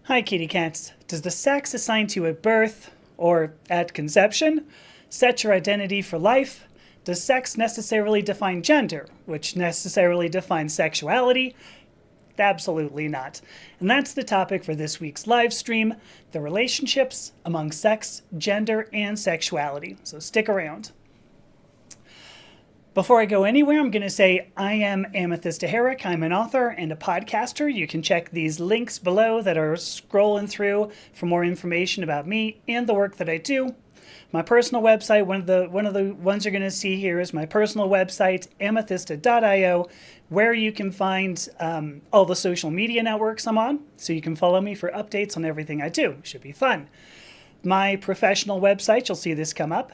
Hi, kitty cats. Does the sex assigned to you at birth or at conception set your identity for life? Does sex necessarily define gender, which necessarily defines sexuality? Absolutely not. And that's the topic for this week's live stream, the relationships among sex, gender, and sexuality. So stick around. Before I go anywhere, I'm going to say I am Amethysta. I'm an author and a podcaster. You can check these links below that are scrolling through for more information about me and the work that I do. My personal website, one of the ones you're going to see here is my personal website, amethysta.io, where you can find all the social media networks I'm on, so you can follow me for updates on everything I do. Should be fun. My professional website, you'll see this come up,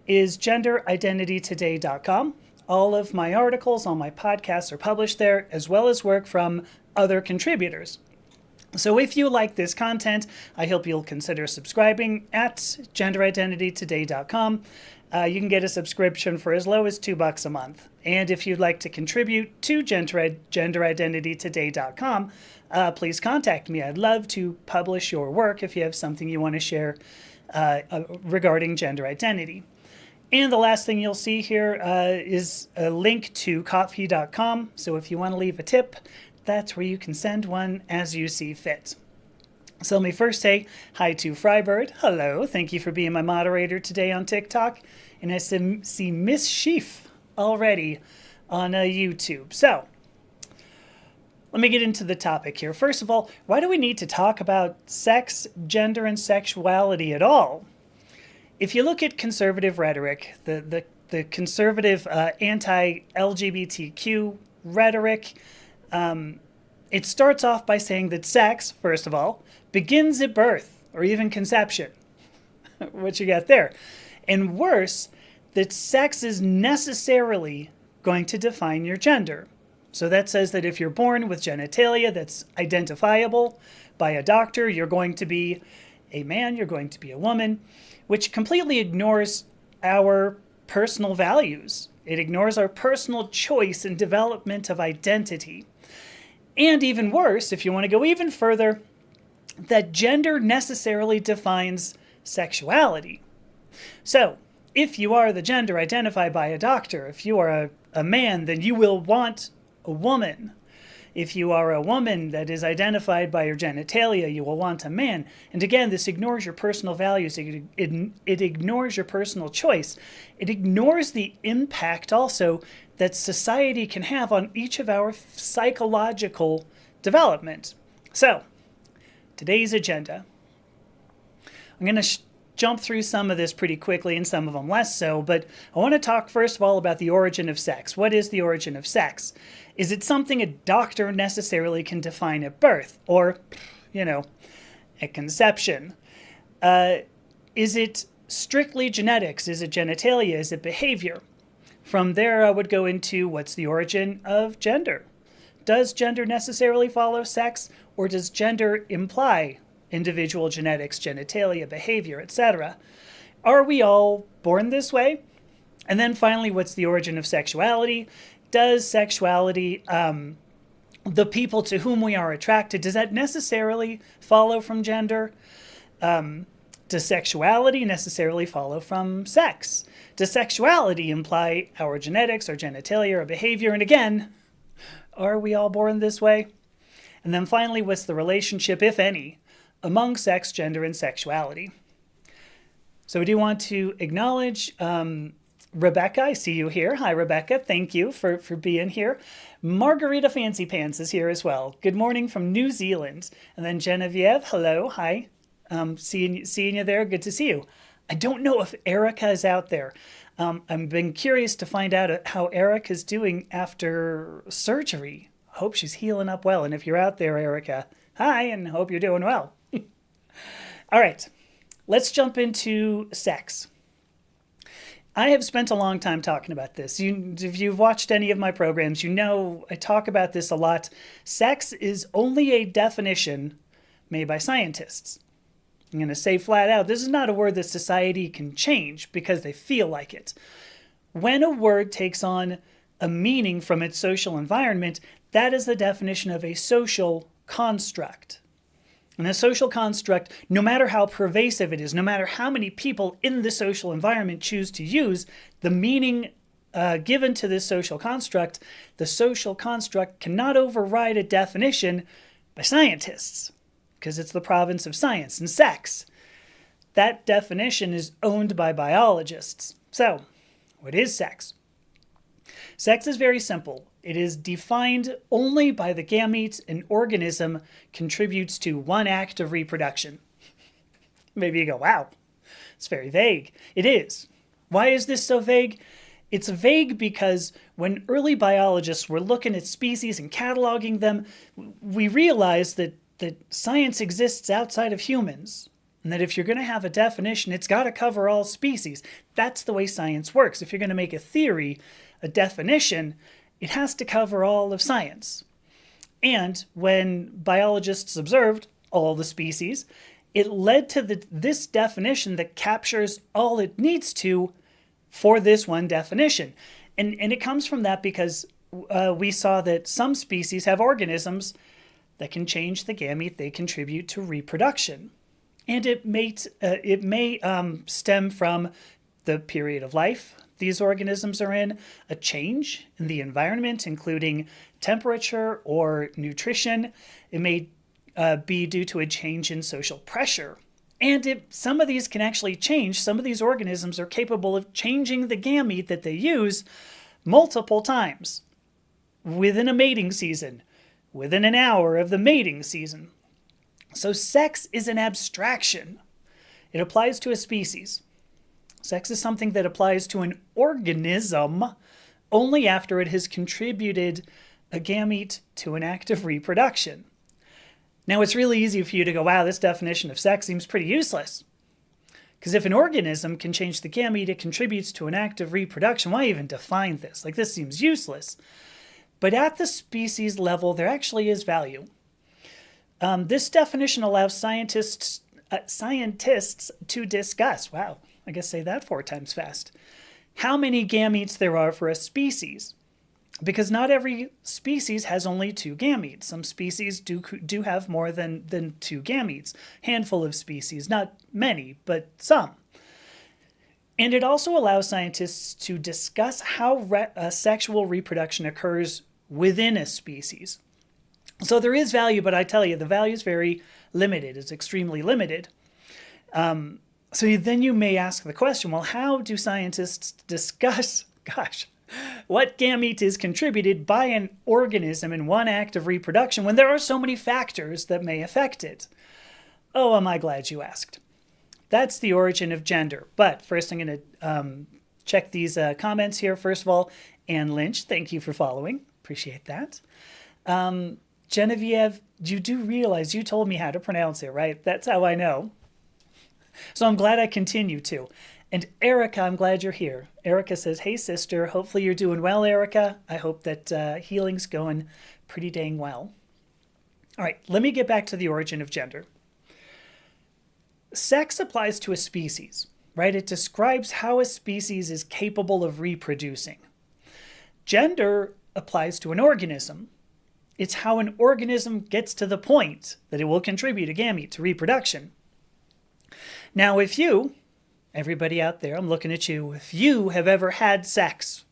is genderidentitytoday.com. All of my articles, all my podcasts are published there, as well as work from other contributors. So if you like this content, I hope you'll consider subscribing at genderidentitytoday.com. You can get a subscription for as low as $2 a month. And if you'd like to contribute to genderidentitytoday.com, please contact me. I'd love to publish your work if you have something you want to share regarding gender identity. And the last thing you'll see here is a link to coffee.com. So if you want to leave a tip, that's where you can send one as you see fit. So let me first say hi to Frybird. Hello, thank you for being my moderator today on TikTok. And I see Miss Sheaf already on YouTube. So let me get into the topic here. First of all, why do we need to talk about sex, gender, and sexuality at all? If you look at conservative rhetoric, the conservative anti-LGBTQ rhetoric, it starts off by saying that sex, first of all, begins at birth or even conception. What you got there. And worse, that sex is necessarily going to define your gender. So that says that if you're born with genitalia that's identifiable by a doctor, you're going to be a man, you're going to be a woman, which completely ignores our personal values. It ignores our personal choice and development of identity. And even worse, if you want to go even further, that gender necessarily defines sexuality. So, if you are the gender identified by a doctor, if you are a man, then you will want a woman. If you are a woman that is identified by your genitalia, you will want a man. And again, this ignores your personal values. It ignores your personal choice. It ignores the impact also that society can have on each of our psychological development. So, today's agenda. I'm going to jump through some of this pretty quickly and some of them less so, but I want to talk first of all about the origin of sex. What is the origin of sex? Is it something a doctor necessarily can define at birth or, at conception? Is it strictly genetics? Is it genitalia? Is it behavior? From there, I would go into what's the origin of gender? Does gender necessarily follow sex, or does gender imply individual genetics, genitalia, behavior, etc.? Are we all born this way? And then finally, what's the origin of sexuality? Does sexuality, the people to whom we are attracted, does that necessarily follow from gender? Does sexuality necessarily follow from sex? Does sexuality imply our genetics, our genitalia, our behavior? And again, are we all born this way? And then finally, what's the relationship, if any, among sex, gender, and sexuality? So we do want to acknowledge Rebecca. I see you here. Hi, Rebecca. Thank you for being here. Margarita Fancy Pants is here as well. Good morning from New Zealand. And then Genevieve. Hello. Hi. Seeing you there. Good to see you. I don't know if Erica is out there. I've been curious to find out how Erica is doing after surgery. Hope she's healing up well. And if you're out there, Erica, hi, and hope you're doing well. All right, let's jump into sex. I have spent a long time talking about this. If you've watched any of my programs, you know I talk about this a lot. Sex is only a definition made by scientists. I'm going to say flat out, this is not a word that society can change because they feel like it. When a word takes on a meaning from its social environment, that is the definition of a social construct. And a social construct, no matter how pervasive it is, no matter how many people in the social environment choose to use the meaning given to this social construct, the social construct cannot override a definition by scientists, because it's the province of science and sex. That definition is owned by biologists. So, what is sex? Sex is very simple. It is defined only by the gametes an organism contributes to one act of reproduction. Maybe you go, wow, it's very vague. It is. Why is this so vague? It's vague because when early biologists were looking at species and cataloging them, we realized that science exists outside of humans. And that if you're going to have a definition, it's got to cover all species. That's the way science works. If you're going to make a theory, a definition, it has to cover all of science. And when biologists observed all the species, it led to this definition that captures all it needs to for this one definition. And it comes from that because we saw that some species have organisms that can change the gamete they contribute to reproduction. And it may stem from the period of life these organisms are in, a change in the environment, including temperature or nutrition. It may be due to a change in social pressure. And some of these can actually change. Some of these organisms are capable of changing the gamete that they use multiple times within a mating season, within an hour of the mating season. So sex is an abstraction. It applies to a species. Sex is something that applies to an organism only after it has contributed a gamete to an act of reproduction. Now, it's really easy for you to go, wow, this definition of sex seems pretty useless. Because if an organism can change the gamete, it contributes to an act of reproduction. Why even define this? Like, this seems useless. But at the species level, there actually is value. This definition allows scientists to discuss, wow, I guess say that 4 times fast, how many gametes there are for a species. Because not every species has only 2 gametes. Some species do have more than 2 gametes. Handful of species, not many, but some. And it also allows scientists to discuss how sexual reproduction occurs within a species. So there is value, but I tell you, the value is very limited. It's extremely limited. So then you may ask the question, well, how do scientists discuss, what gamete is contributed by an organism in one act of reproduction when there are so many factors that may affect it? Oh, am I glad you asked. That's the origin of gender. But first I'm going to check these comments here. First of all, Ann Lynch, thank you for following. Appreciate that. Genevieve, you do realize you told me how to pronounce it, right? That's how I know. So I'm glad I continue to. And Erica, I'm glad you're here. Erica says, hey, sister. Hopefully you're doing well, Erica. I hope that healing's going pretty dang well. All right, let me get back to the origin of gender. Sex applies to a species, right? It describes how a species is capable of reproducing. Gender applies to an organism. It's how an organism gets to the point that it will contribute a gamete to reproduction. Now, if you, everybody out there, I'm looking at you, if you have ever had sex,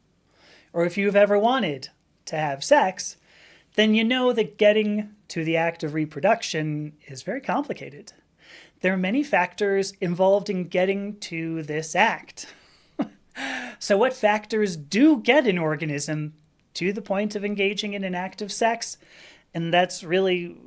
or if you've ever wanted to have sex, then you know that getting to the act of reproduction is very complicated. There are many factors involved in getting to this act. So what factors do get an organism to the point of engaging in an act of sex? And that's really,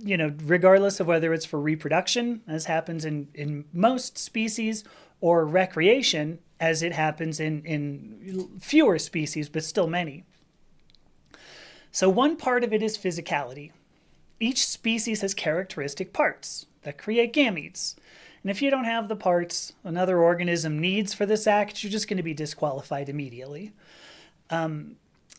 regardless of whether it's for reproduction, as happens in most species, or recreation, as it happens in fewer species, but still many. So one part of it is physicality. Each species has characteristic parts that create gametes. And if you don't have the parts another organism needs for this act, you're just going to be disqualified immediately.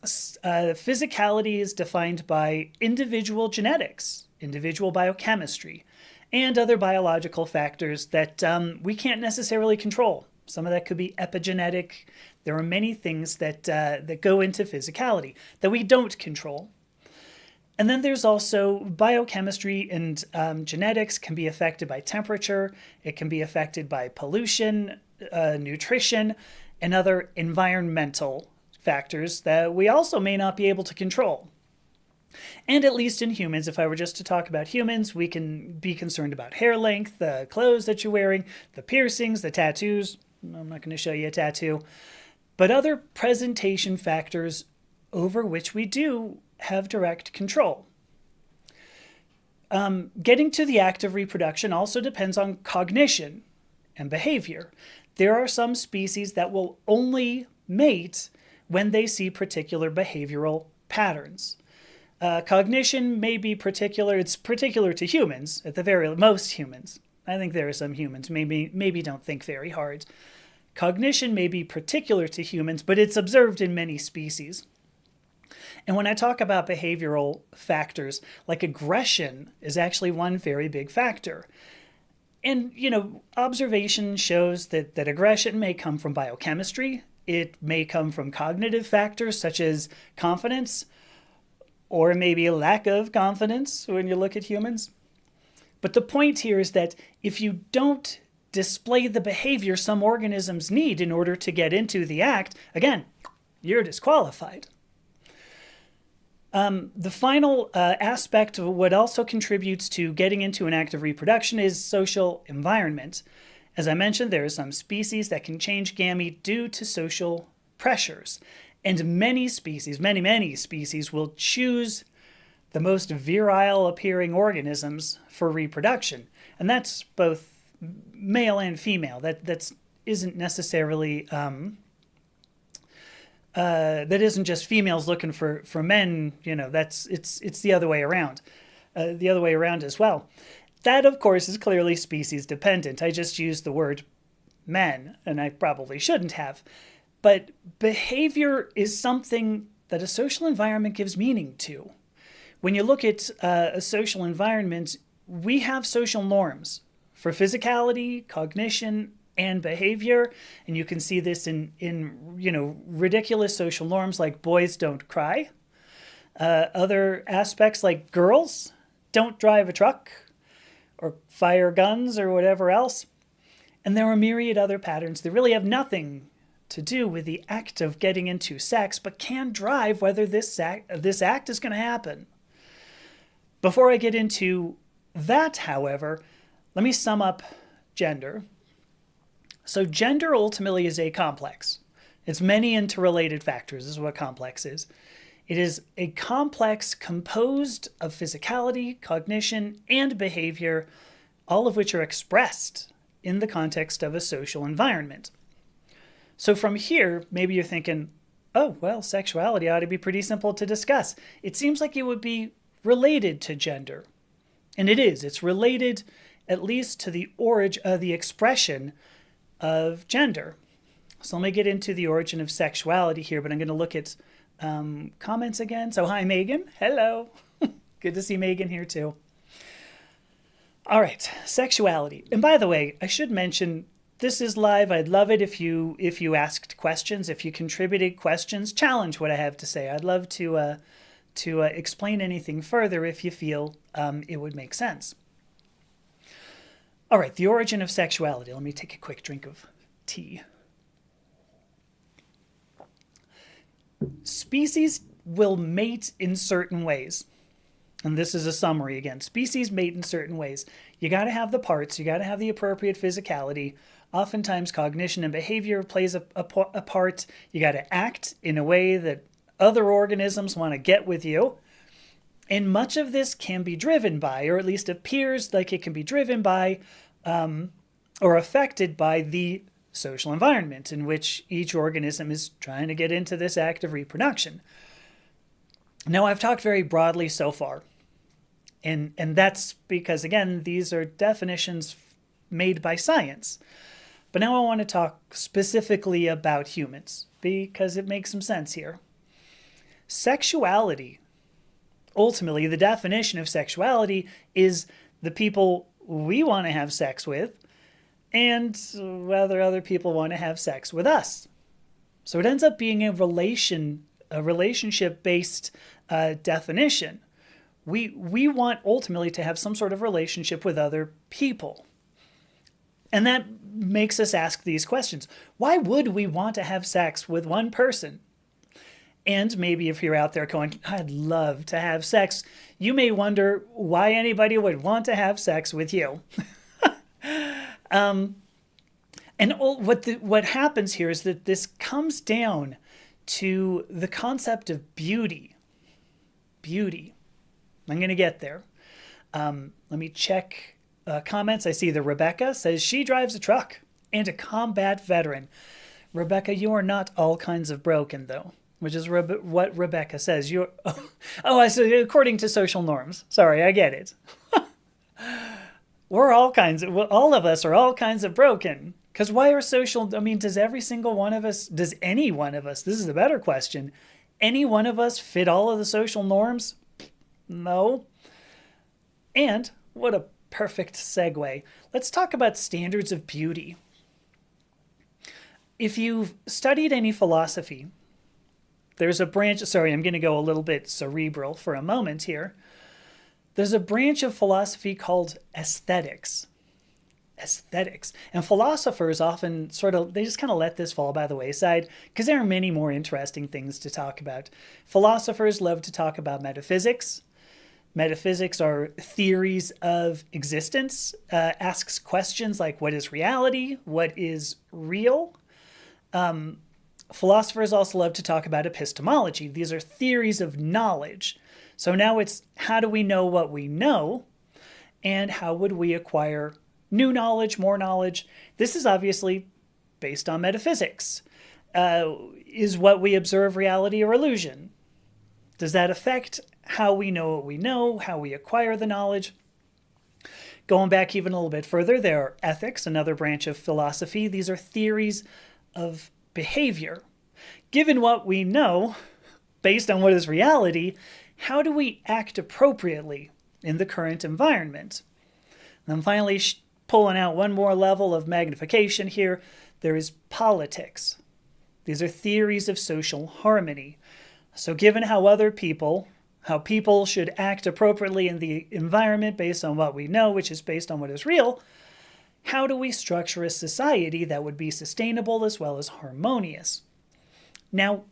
Physicality is defined by individual genetics, individual biochemistry, and other biological factors that we can't necessarily control. Some of that could be epigenetic. There are many things that go into physicality that we don't control. And then there's also biochemistry and genetics can be affected by temperature. It can be affected by pollution, nutrition, and other environmental factors that we also may not be able to control. And at least in humans, if I were just to talk about humans, we can be concerned about hair length, the clothes that you're wearing, the piercings, the tattoos. I'm not going to show you a tattoo. But other presentation factors over which we do have direct control. Getting to the act of reproduction also depends on cognition and behavior. There are some species that will only mate when they see particular behavioral patterns. Cognition may be particular, it's particular to humans, at the very most humans. I think there are some humans maybe don't think very hard. Cognition may be particular to humans, but it's observed in many species. And when I talk about behavioral factors, like aggression is actually one very big factor. And, observation shows that aggression may come from biochemistry. It may come from cognitive factors such as confidence, or maybe a lack of confidence when you look at humans. But the point here is that if you don't display the behavior some organisms need in order to get into the act, again, you're disqualified. The final aspect of what also contributes to getting into an act of reproduction is social environment. As I mentioned, there are some species that can change gamete due to social pressures. And many species, many species, will choose the most virile appearing organisms for reproduction. And that's both male and female. That isn't necessarily that isn't just females looking for men. It's the other way around. The other way around as well. That, of course, is clearly species dependent. I just used the word men, and I probably shouldn't have. But behavior is something that a social environment gives meaning to. When you look at a social environment, we have social norms for physicality, cognition, and behavior. And you can see this in ridiculous social norms like boys don't cry. Other aspects like girls don't drive a truck or fire guns or whatever else. And there are myriad other patterns that really have nothing to do with the act of getting into sex, but can drive whether this act is going to happen. Before I get into that, however, let me sum up gender. So gender ultimately is a complex. It's many interrelated factors, is what complex is. It is a complex composed of physicality, cognition, and behavior, all of which are expressed in the context of a social environment. So from here, maybe you're thinking, oh, well, sexuality ought to be pretty simple to discuss. It seems like it would be related to gender. And it is. It's related at least to the origin, the expression of gender. So let me get into the origin of sexuality here, but I'm going to look at comments again. So hi, Megan. Hello. Good to see Megan here too. All right, sexuality. And by the way, I should mention, this is live. I'd love it if you asked questions, if you contributed questions, challenge what I have to say. I'd love to explain anything further if you feel it would make sense. All right, the origin of sexuality. Let me take a quick drink of tea. Species will mate in certain ways. And this is a summary again. Species mate in certain ways. You got to have the parts. You got to have the appropriate physicality. Oftentimes cognition and behavior plays a part. You got to act in a way that other organisms want to get with you. And much of this can be driven by, or at least appears like it can be driven by, or affected by the social environment in which each organism is trying to get into this act of reproduction. Now, I've talked very broadly so far. And that's because, again, these are definitions made by science. But now I want to talk specifically about humans, because it makes some sense here. Sexuality, ultimately, the definition of sexuality is the people we want to have sex with and whether other people want to have sex with us. So it ends up being a relationship-based definition, We want ultimately to have some sort of relationship with other people. And that makes us ask these questions. Why would we want to have sex with one person? And maybe if you're out there going, I'd love to have sex, you may wonder why anybody would want to have sex with you. And what happens here is that this comes down to the concept of beauty. Beauty. I'm going to get there. Let me check comments. I see that Rebecca says she drives a truck and a combat veteran. Rebecca, you are not all kinds of broken, though, which is what Rebecca says. You're I see, according to social norms. Sorry, I get it. We're all kinds of, all of us are all kinds of broken. Because why are social, I mean, does every single one of us, does any one of us, this is the better question, any one of us fit all of the social norms? No. And what a perfect segue. Let's talk about standards of beauty. If you've studied any philosophy, there's a branch, sorry, I'm going to go a little bit cerebral for a moment here. There's a branch of philosophy called aesthetics. Aesthetics. And philosophers often they just kind of let this fall by the wayside because there are many more interesting things to talk about. Philosophers love to talk about metaphysics. Metaphysics are theories of existence, asks questions like what is reality, what is real. Philosophers also love to talk about epistemology. These are theories of knowledge. So now it's how do we know what we know, and how would we acquire new knowledge, more knowledge? This is obviously based on metaphysics. Is what we observe reality or illusion? Does that affect how we know what we know, how we acquire the knowledge? Going back even a little bit further, there are ethics, another branch of philosophy. These are theories of behavior. Given what we know, based on what is reality, how do we act appropriately in the current environment? And then finally, pulling out one more level of magnification here, there is politics. These are theories of social harmony. So given how people should act appropriately in the environment based on what we know, which is based on what is real, how do we structure a society that would be sustainable as well as harmonious? Now,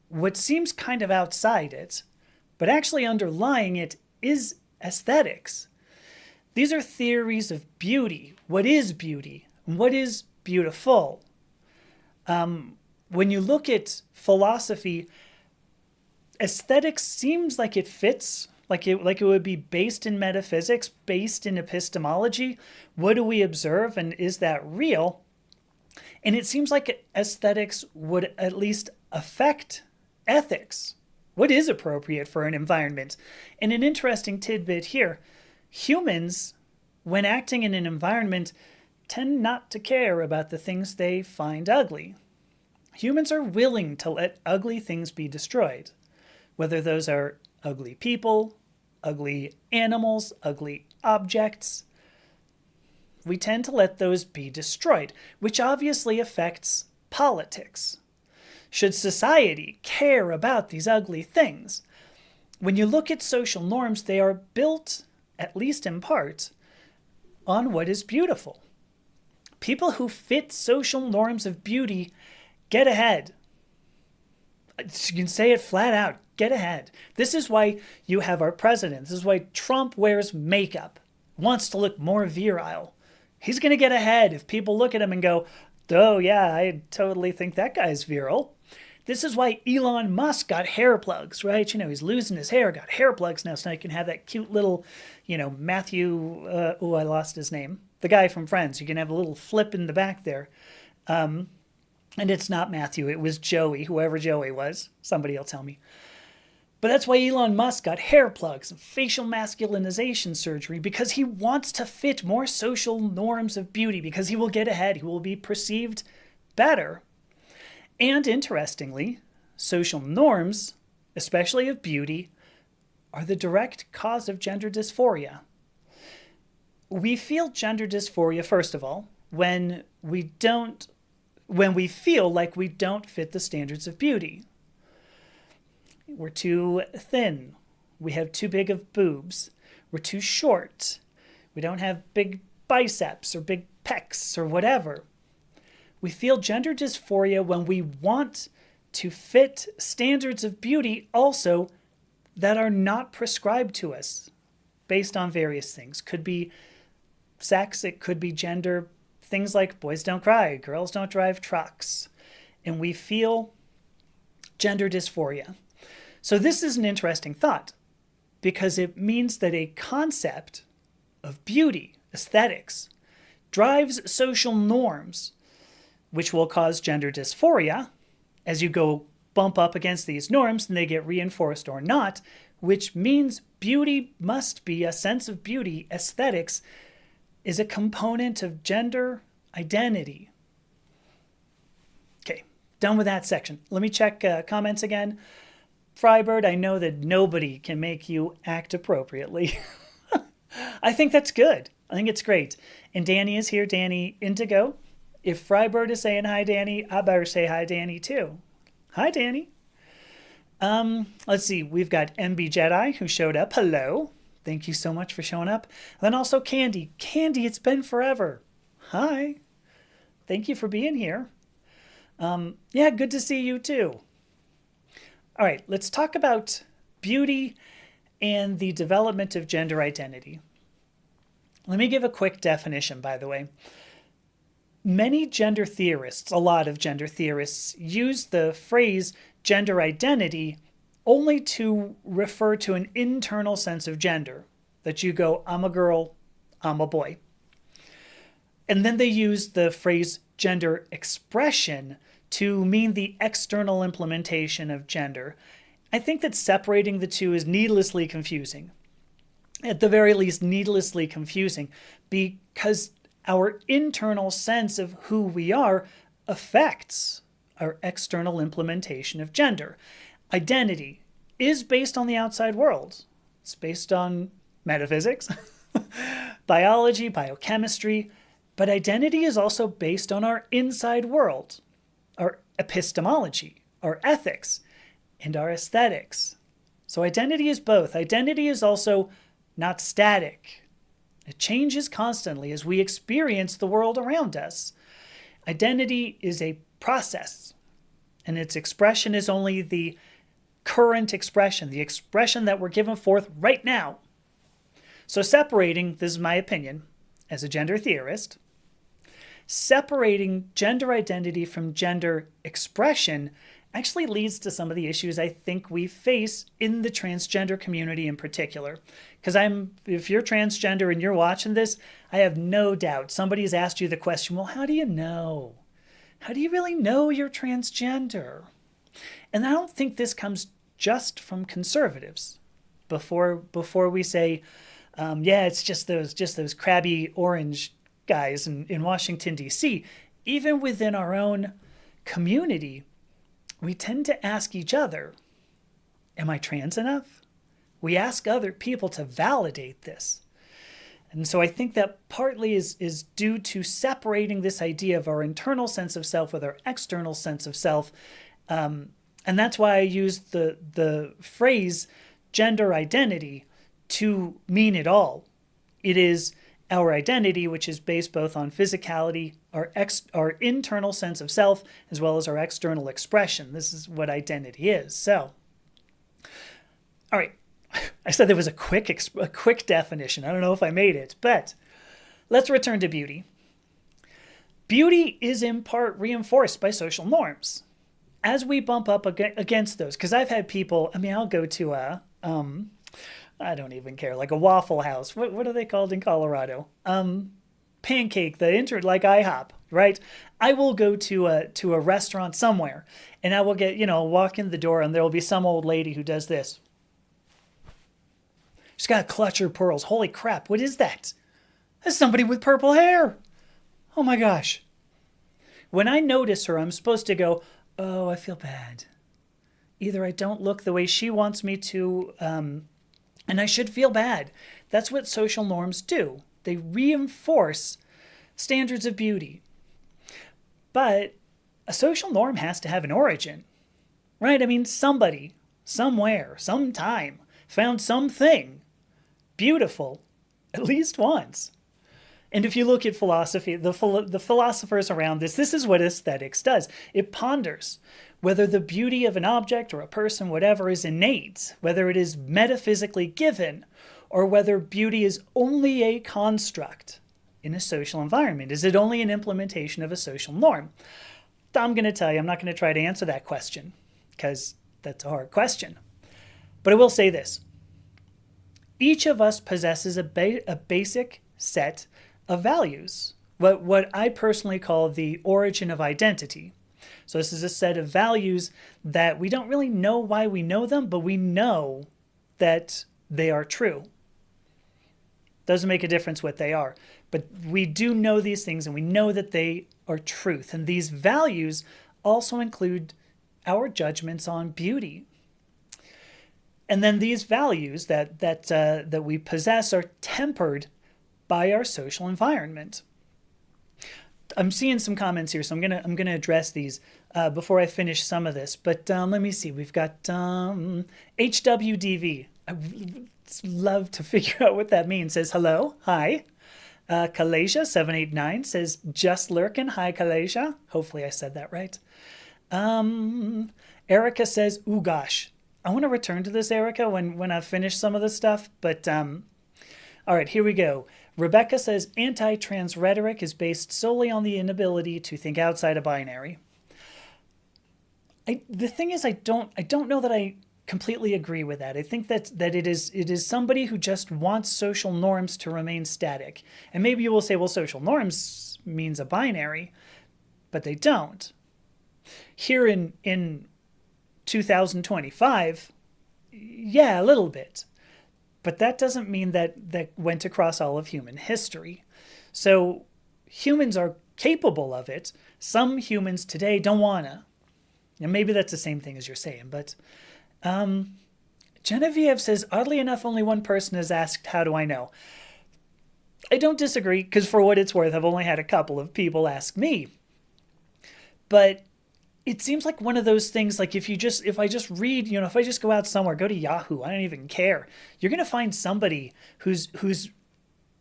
what seems kind of outside it, but actually underlying it, is aesthetics. These are theories of beauty. What is beauty? What is beautiful? When you look at philosophy, aesthetics seems like it fits, like it would be based in metaphysics, based in epistemology. What do we observe, and is that real? And it seems like aesthetics would at least affect ethics. What is appropriate for an environment? And an interesting tidbit here, humans, when acting in an environment, tend not to care about the things they find ugly. Humans are willing to let ugly things be destroyed, whether those are ugly people, ugly animals, ugly objects. We tend to let those be destroyed, which obviously affects politics. Should society care about these ugly things? When you look at social norms, they are built, at least in part, on what is beautiful. People who fit social norms of beauty get ahead. You can say it flat out, get ahead. This is why you have our president. This is why Trump wears makeup, wants to look more virile. He's going to get ahead if people look at him and go, oh yeah, I totally think that guy's virile. This is why Elon Musk got hair plugs, right? You know, he's losing his hair, got hair plugs now, so he can have that cute little, Matthew, I lost his name. The guy from Friends. You can have a little flip in the back there. And it's not Matthew, it was Joey, whoever Joey was. Somebody will tell me. But that's why Elon Musk got hair plugs and facial masculinization surgery, because he wants to fit more social norms of beauty, because he will get ahead, he will be perceived better. And interestingly, social norms, especially of beauty, are the direct cause of gender dysphoria. We feel gender dysphoria, first of all, when we feel like we don't fit the standards of beauty. We're too thin. We have too big of boobs. We're too short. We don't have big biceps or big pecs or whatever. We feel gender dysphoria when we want to fit standards of beauty also that are not prescribed to us based on various things. Could be sex, it could be gender, things like boys don't cry, girls don't drive trucks. And we feel gender dysphoria. So this is an interesting thought because it means that a concept of beauty, aesthetics, drives social norms, which will cause gender dysphoria as you go bump up against these norms and they get reinforced or not, which means beauty must be a sense of beauty. Aesthetics is a component of gender identity. Okay, done with that section. Let me check comments again. Frybird, I know that nobody can make you act appropriately. I think that's good. I think it's great. And Danny is here. Danny Indigo. If Frybird is saying hi, Danny, I better say hi, Danny, too. Hi, Danny. Let's see. We've got MB Jedi who showed up. Hello. Thank you so much for showing up. And then also Candy. Candy, it's been forever. Hi. Thank you for being here. Yeah, good to see you, too. All right, let's talk about beauty and the development of gender identity. Let me give a quick definition, by the way. Many gender theorists, a lot of gender theorists, use the phrase gender identity only to refer to an internal sense of gender. That you go, I'm a girl, I'm a boy. And then they use the phrase gender expression to mean the external implementation of gender. I think that separating the two is needlessly confusing. At the very least, needlessly confusing, because our internal sense of who we are affects our external implementation of gender. Identity is based on the outside world. It's based on metaphysics, biology, biochemistry, but identity is also based on our inside world, our epistemology, our ethics, and our aesthetics. So identity is both. Identity is also not static. It changes constantly as we experience the world around us. Identity is a process, and its expression is only the current expression, the expression that we're given forth right now. So separating, this is my opinion as a gender theorist, separating gender identity from gender expression actually leads to some of the issues I think we face in the transgender community in particular. Because if you're transgender and you're watching this, I have no doubt somebody's asked you the question, well, how do you know? How do you really know you're transgender? And I don't think this comes just from conservatives. Before we say, yeah, it's just those crabby orange guys in Washington, D.C., even within our own community, we tend to ask each other, am I trans enough? We ask other people to validate this. And so I think that partly is due to separating this idea of our internal sense of self with our external sense of self. And that's why I use the phrase gender identity to mean it all. It is our identity, which is based both on physicality, our internal sense of self, as well as our external expression. This is what identity is. So, all right, I said there was a quick definition. I don't know if I made it, but let's return to beauty. Beauty is in part reinforced by social norms. As we bump up against those, because I've had people, I'll go to I don't even care, like a Waffle House. What are they called in Colorado? Pancake, like IHOP, right? I will go to a restaurant somewhere, and I will get, walk in the door, and there will be some old lady who does this. She's got to clutch her pearls. Holy crap, what is that? That's somebody with purple hair. Oh my gosh. When I notice her, I'm supposed to go, oh, I feel bad. Either I don't look the way she wants me to, and I should feel bad. That's what social norms do. They reinforce standards of beauty. But a social norm has to have an origin, right? Somebody, somewhere, sometime found something beautiful at least once. And if you look at philosophy, the philosophers around this is what aesthetics does. It ponders whether the beauty of an object or a person, whatever, is innate, whether it is metaphysically given, or whether beauty is only a construct in a social environment. Is it only an implementation of a social norm? I'm going to tell you, I'm not going to try to answer that question because that's a hard question. But I will say this. Each of us possesses a basic set of values, what I personally call the origin of identity. So this is a set of values that we don't really know why we know them, but we know that they are true. Doesn't make a difference what they are, but we do know these things and we know that they are truth. And these values also include our judgments on beauty. And then these values that we possess are tempered by our social environment. I'm seeing some comments here, so I'm gonna address these before I finish some of this. But let me see. We've got HWDV. I would love to figure out what that means. Says hello, hi. Kalasia 789 says just lurking. Hi, Kalasia. Hopefully I said that right. Erica says, ooh gosh. I want to return to this, Erica, when I've finished some of this stuff. But all right, here we go. Rebecca says anti-trans rhetoric is based solely on the inability to think outside a binary. The thing is, I don't know that I completely agree with that. I think that it is somebody who just wants social norms to remain static. And maybe you will say, well, social norms means a binary, but they don't. Here in 2025, yeah, a little bit. But that doesn't mean that went across all of human history. So humans are capable of it. Some humans today don't wanna. And maybe that's the same thing as you're saying, but Genevieve says, oddly enough, only one person has asked, how do I know? I don't disagree, because for what it's worth, I've only had a couple of people ask me. But it seems like one of those things, like if I just read, if I just go out somewhere, go to Yahoo, I don't even care. You're going to find somebody who's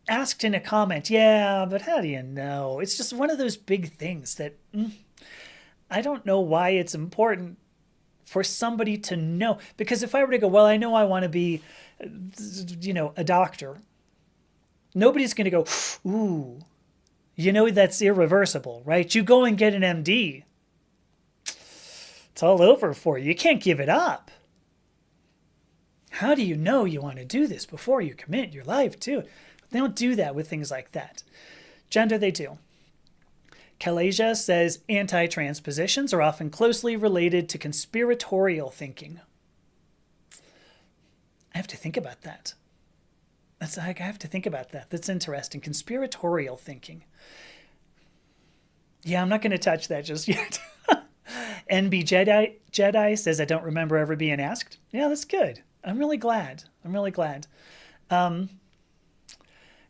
asked in a comment, yeah, but how do you know? It's just one of those big things that I don't know why it's important for somebody to know. Because if I were to go, well, I know I want to be, a doctor, nobody's going to go, ooh, that's irreversible, right? You go and get an MD. It's all over for you. You can't give it up. How do you know you want to do this before you commit your life to it? They don't do that with things like that. Gender, they do. Kalasia says anti-trans positions are often closely related to conspiratorial thinking. I have to think about that. I have to think about that. That's interesting. Conspiratorial thinking. Yeah, I'm not going to touch that just yet. NB Jedi says, I don't remember ever being asked. Yeah, that's good. I'm really glad.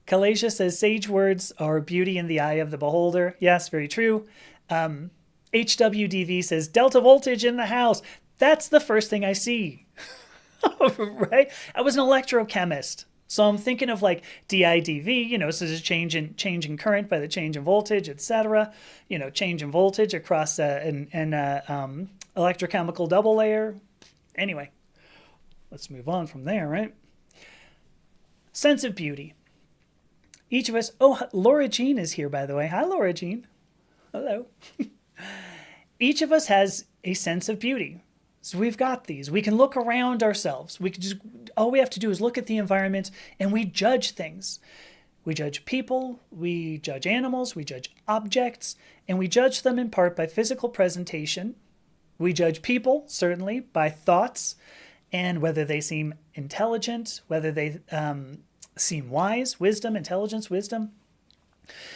Kalasia says, sage words are beauty in the eye of the beholder. Yes, very true. HWDV says, delta voltage in the house. That's the first thing I see. Right? I was an electrochemist. So I'm thinking of like DIDV, so there's a change in current by the change in voltage, etc. Change in voltage across an electrochemical double layer. Anyway, let's move on from there, right? Sense of beauty. Each of us, Laura Jean is here, by the way. Hi, Laura Jean. Hello. Each of us has a sense of beauty. So we've got these. We can look around ourselves. All we have to do is look at the environment and we judge things. We judge people, we judge animals, we judge objects, and we judge them in part by physical presentation. We judge people, certainly, by thoughts and whether they seem intelligent, whether they seem wise, wisdom, intelligence, wisdom.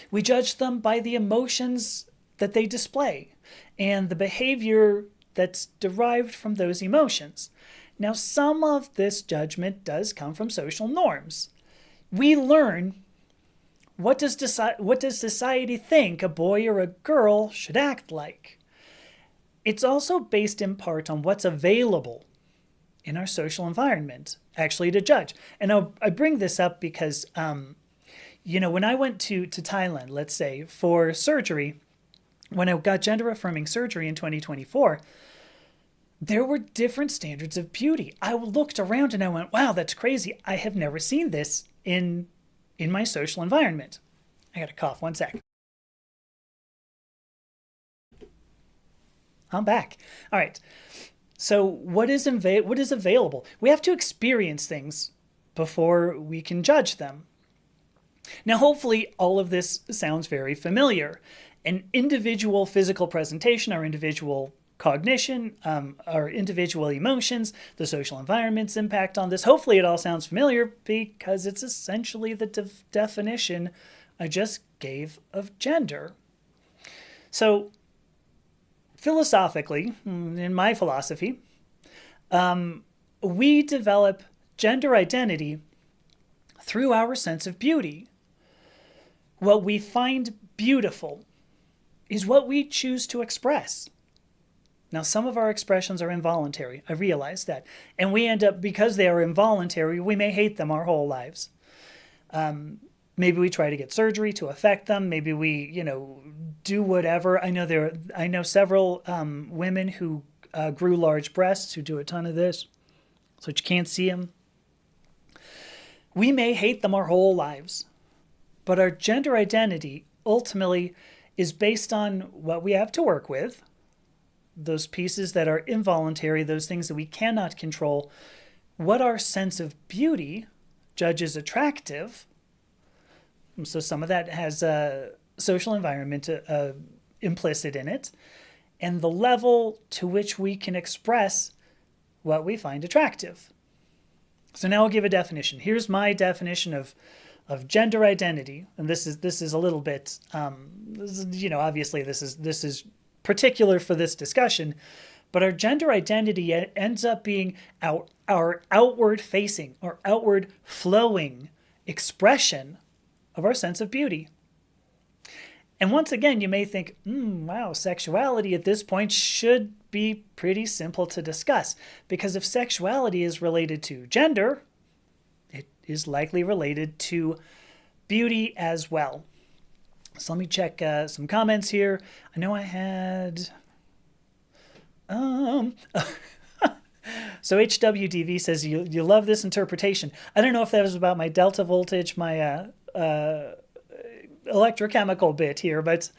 We judge them by the emotions that they display and the behavior that's derived from those emotions. Now, some of this judgment does come from social norms. We learn what does society think a boy or a girl should act like. It's also based in part on what's available in our social environment actually to judge. And I bring this up because, when I went to Thailand, let's say, for surgery, when I got gender affirming surgery in 2024, there were different standards of beauty. I looked around and I went, wow, that's crazy. I have never seen this in my social environment. I got to cough, one sec. I'm back. All right. So what is available? We have to experience things before we can judge them. Now, hopefully all of this sounds very familiar. An individual physical presentation, our individual cognition, our individual emotions, the social environment's impact on this. Hopefully it all sounds familiar because it's essentially the definition I just gave of gender. So philosophically, in my philosophy, we develop gender identity through our sense of beauty. What we find beautiful is what we choose to express. Now, some of our expressions are involuntary. I realize that. And we end up, because they are involuntary, we may hate them our whole lives. Maybe we try to get surgery to affect them. Maybe we, do whatever. I know several women who grew large breasts who do a ton of this, so you can't see them. We may hate them our whole lives, but our gender identity ultimately is based on what we have to work with, those pieces that are involuntary, those things that we cannot control, what our sense of beauty judges attractive. So some of that has a social environment implicit in it, and the level to which we can express what we find attractive. So now I'll give a definition. Here's my definition of gender identity, and this is a little bit, obviously this is particular for this discussion, but our gender identity ends up being our outward facing or outward flowing expression of our sense of beauty. And once again, you may think, wow, sexuality at this point should be pretty simple to discuss, because if sexuality is related to gender, it is likely related to beauty as well. So let me check some comments here. I know I had... So HWDV says, you love this interpretation. I don't know if that was about my delta voltage, my electrochemical bit here, but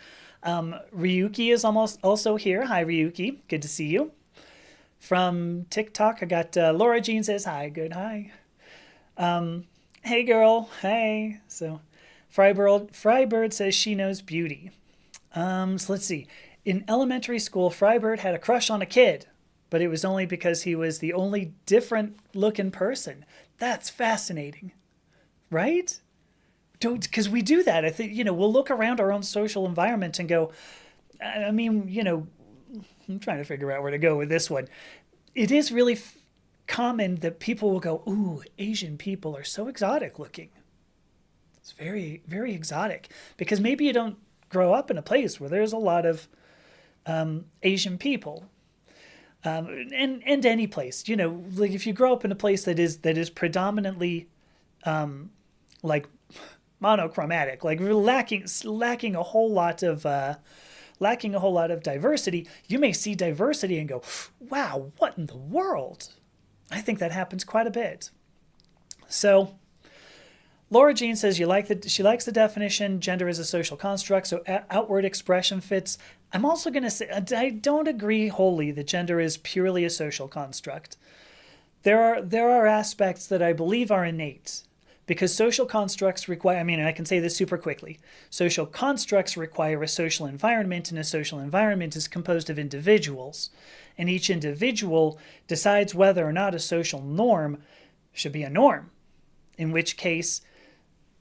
Ryuki is also here. Hi, Ryuki. Good to see you. From TikTok, I got Laura Jean says, hi, good, hi. Hey, girl, hey. So Frybird says she knows beauty. So let's see. In elementary school, Frybird had a crush on a kid, but it was only because he was the only different looking person. That's fascinating, right? Because we do that. I think, we'll look around our own social environment and go, I'm trying to figure out where to go with this one. It is really common that people will go, ooh, Asian people are so exotic looking. It's very, very exotic, because maybe you don't grow up in a place where there's a lot of Asian people. And any place, like if you grow up in a place that is predominantly like monochromatic, like lacking a whole lot of diversity, you may see diversity and go, wow, what in the world? I think that happens quite a bit. So Laura Jean says she likes the definition. Gender is a social construct, so outward expression fits. I'm also going to say I don't agree wholly that gender is purely a social construct. There are aspects that I believe are innate, because social constructs require, and I can say this super quickly. Social constructs require a social environment, and a social environment is composed of individuals. And each individual decides whether or not a social norm should be a norm, in which case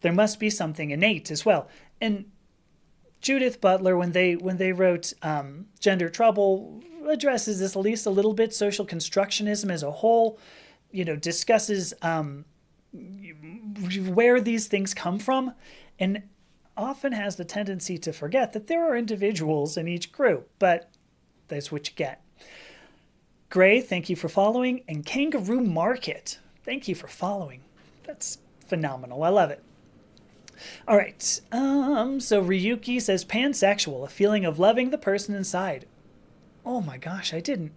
there must be something innate as well. And Judith Butler, when they wrote Gender Trouble, addresses this at least a little bit. Social constructionism as a whole, discusses where these things come from, and often has the tendency to forget that there are individuals in each group, but that's what you get. Gray, thank you for following. And Kangaroo Market, Thank you for following. That's phenomenal. I love it. All right. So Ryuki says pansexual, a feeling of loving the person inside. Oh my gosh, I didn't.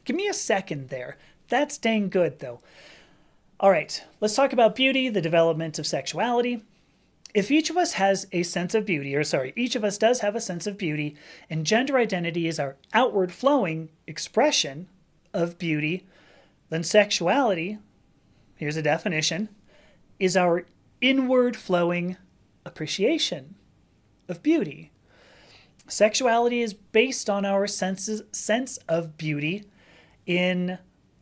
Give me a second there. That's dang good, though. All right, let's talk about beauty, the development of sexuality. If each of us has a sense of beauty, each of us does have a sense of beauty, and gender identity is our outward flowing expression of beauty, then sexuality, here's a definition, is our inward flowing appreciation of beauty. Sexuality is based on our sense of beauty in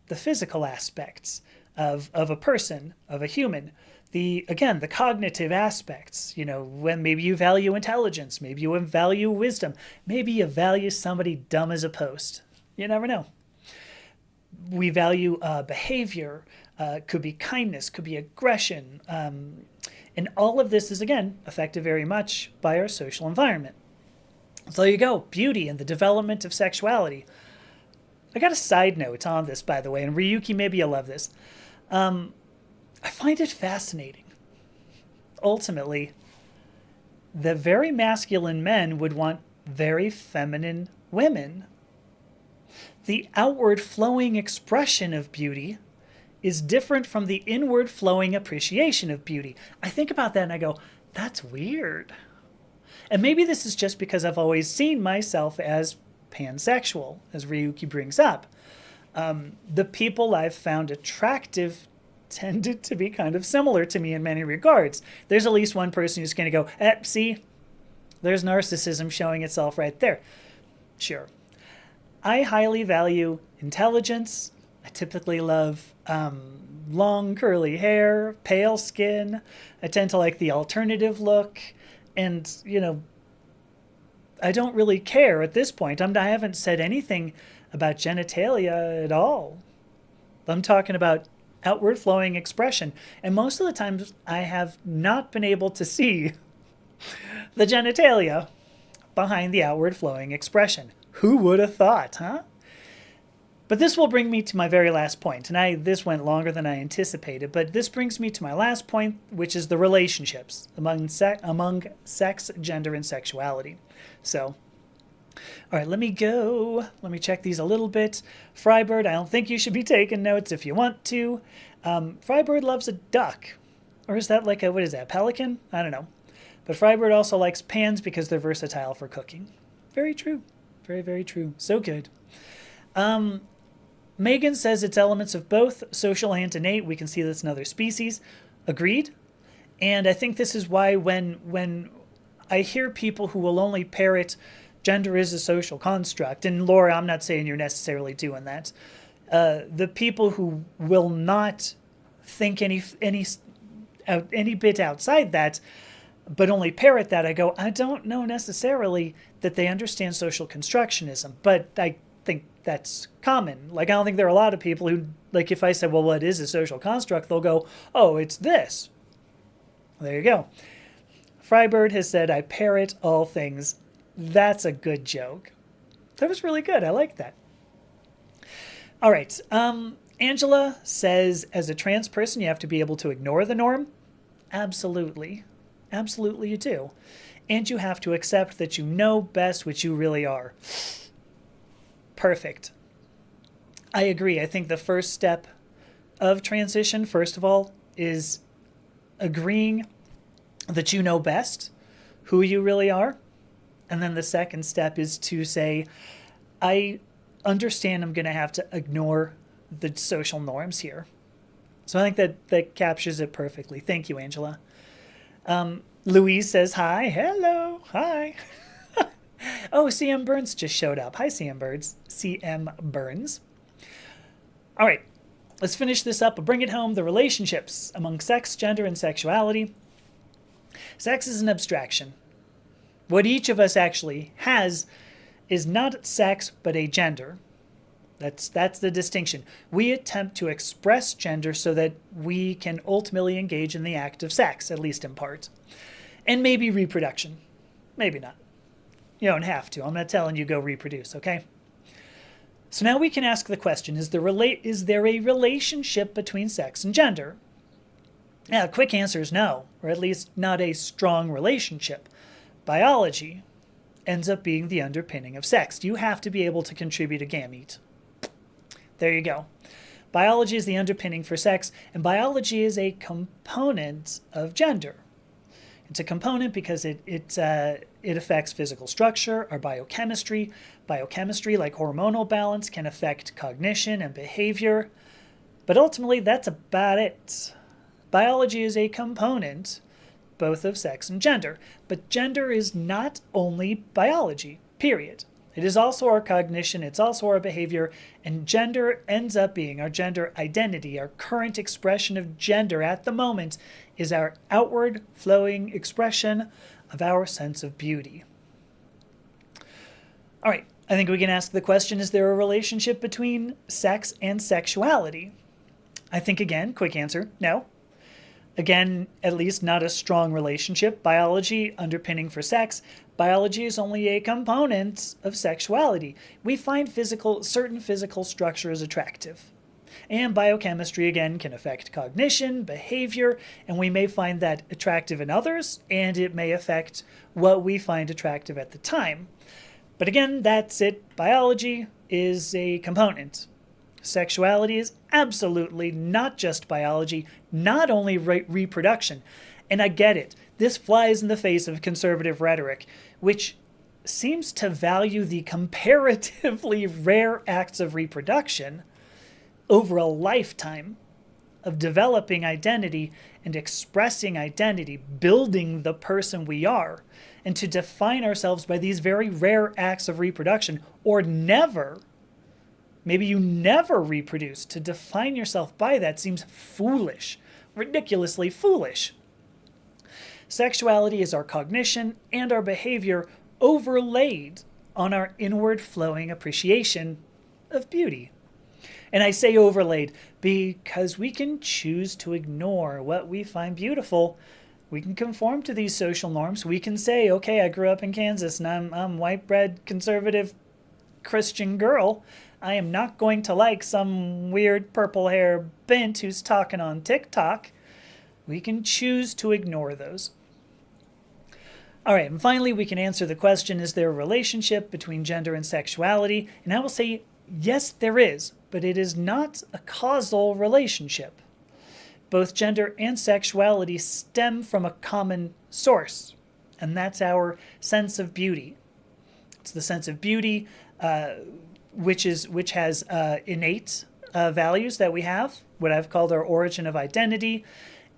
the physical aspects of a person, of a human. The cognitive aspects, when maybe you value intelligence, maybe you value wisdom, maybe you value somebody dumb as a post. You never know. We value behavior, could be kindness, could be aggression. And all of this is, again, affected very much by our social environment. So there you go, beauty and the development of sexuality. I got a side note on this, by the way, and Ryuki, maybe you'll love this. I find it fascinating. Ultimately, the very masculine men would want very feminine women. The outward flowing expression of beauty is different from the inward flowing appreciation of beauty. I think about that and I go, that's weird. And maybe this is just because I've always seen myself as pansexual, as Ryuki brings up. The people I've found attractive tended to be kind of similar to me in many regards. There's at least one person who's going to go, see, there's narcissism showing itself right there. Sure. I highly value intelligence. I typically love long curly hair, pale skin. I tend to like the alternative look. And, I don't really care at this point. I haven't said anything about genitalia at all. I'm talking about outward flowing expression. And most of the times I have not been able to see the genitalia behind the outward flowing expression. Who would have thought, huh? But this will bring me to my very last point. And this went longer than I anticipated, but this brings me to my last point, which is the relationships among sex, gender, and sexuality. So, all right, let me go. Let me check these a little bit. Frybird, I don't think you should be taking notes if you want to. Frybird loves a duck. Or is that like what is that, pelican? I don't know. But Frybird also likes pans because they're versatile for cooking. Very true. Very, very true. So good. Megan says it's elements of both, social and innate. We can see that's in other species. Agreed. And I think this is why when I hear people who will only parrot gender is a social construct, and Laura, I'm not saying you're necessarily doing that. The people who will not think any bit outside that, but only parrot that, I go, I don't know necessarily that they understand social constructionism, but I think that's common. Like, I don't think there are a lot of people who, like, if I said, well, what is a social construct? They'll go, oh, it's this. There you go. Frybird has said, I parrot all things. That's a good joke. That was really good. I like that. All right. Angela says, as a trans person, you have to be able to ignore the norm. Absolutely. Absolutely you do. And you have to accept that you know best what you really are. Perfect. I agree. I think the first step of transition, first of all, is agreeing that you know best who you really are. And then the second step is to say, I understand I'm going to have to ignore the social norms here. So I think that captures it perfectly. Thank you, Angela. Louise says, hi. Hello. Hi. Oh, CM Burns just showed up. Hi, CM Burns. All right. Let's finish this up. Bring it home. The relationships among sex, gender, and sexuality. Sex is an abstraction. What each of us actually has is not sex, but a gender. That's the distinction. We attempt to express gender so that we can ultimately engage in the act of sex, at least in part. And maybe reproduction. Maybe not. You don't have to. I'm not telling you go reproduce, okay? So now we can ask the question, is there a relationship between sex and gender? Yeah, quick answer is no, or at least not a strong relationship. Biology ends up being the underpinning of sex. You have to be able to contribute a gamete. There you go. Biology is the underpinning for sex, and biology is a component of gender. It's a component because it affects physical structure, our biochemistry. Biochemistry, like hormonal balance, can affect cognition and behavior. But ultimately, that's about it. Biology is a component both of sex and gender. But gender is not only biology, period. It is also our cognition, it's also our behavior, and gender ends up being our gender identity. Our current expression of gender at the moment is our outward flowing expression of our sense of beauty. All right, I think we can ask the question, is there a relationship between sex and sexuality? I think, again, quick answer, no. Again, at least not a strong relationship. Biology underpinning for sex. Biology is only a component of sexuality. We find certain physical structures attractive. And biochemistry, again, can affect cognition, behavior, and we may find that attractive in others, and it may affect what we find attractive at the time. But again, that's it. Biology is a component. Sexuality is absolutely not just biology, not only reproduction. And I get it. This flies in the face of conservative rhetoric, which seems to value the comparatively rare acts of reproduction over a lifetime of developing identity and expressing identity, building the person we are, and to define ourselves by these very rare acts of reproduction, or never. Maybe you never reproduce. To define yourself by that seems foolish, ridiculously foolish. Sexuality is our cognition and our behavior overlaid on our inward flowing appreciation of beauty. And I say overlaid because we can choose to ignore what we find beautiful. We can conform to these social norms. We can say, okay, I grew up in Kansas and I'm white bread, conservative, Christian girl. I am not going to like some weird purple hair bint who's talking on TikTok. We can choose to ignore those. All right, and finally, we can answer the question, is there a relationship between gender and sexuality? And I will say, yes, there is, but it is not a causal relationship. Both gender and sexuality stem from a common source, and that's our sense of beauty. It's the sense of beauty which has innate values that we have, what I've called our origin of identity,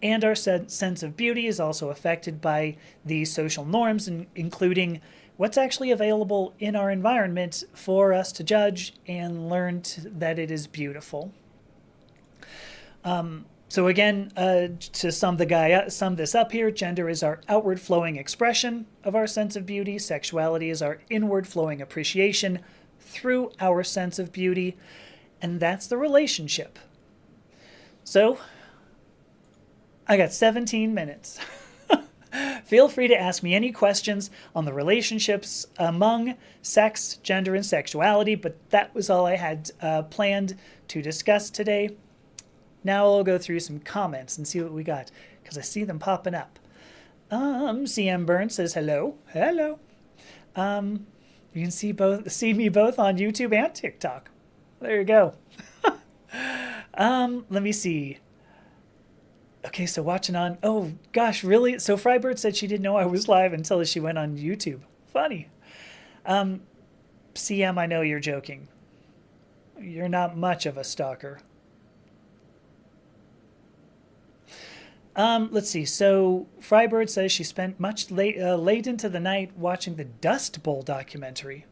and our sense of beauty is also affected by these social norms, including what's actually available in our environment for us to judge and learn that it is beautiful. So again, to sum this up here, gender is our outward flowing expression of our sense of beauty. Sexuality is our inward flowing appreciation through our sense of beauty. And that's the relationship. So I got 17 minutes. Feel free to ask me any questions on the relationships among sex, gender, and sexuality, but that was all I had planned to discuss today. Now I'll go through some comments and see what we got, because I see them popping up. CM Burns says hello. Hello. You can see me both on YouTube and TikTok. There you go. Let me see. Okay, so watching on... Oh, gosh, really? So Frybird said she didn't know I was live until she went on YouTube. Funny. CM, I know you're joking. You're not much of a stalker. Let's see. So Frybird says she spent much late into the night watching the Dust Bowl documentary.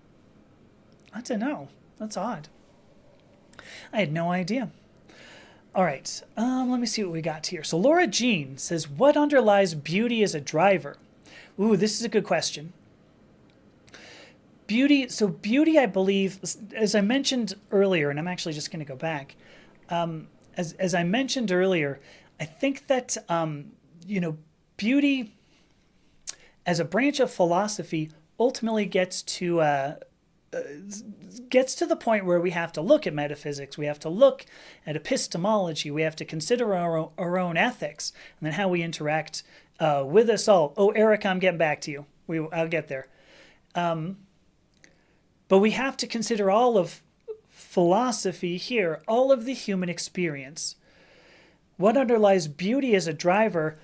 I don't know. That's odd. I had no idea. All right, let me see what we got here. So Laura Jean says, what underlies beauty as a driver? Ooh, this is a good question. Beauty, I believe, as I mentioned earlier, and I'm actually just going to go back. As I mentioned earlier, I think that, beauty as a branch of philosophy ultimately gets to gets to the point where we have to look at metaphysics, we have to look at epistemology, we have to consider our own ethics, and then how we interact with us all. Oh, Eric, I'm getting back to you. I'll get there. But we have to consider all of philosophy here, all of the human experience. What underlies beauty as a driver,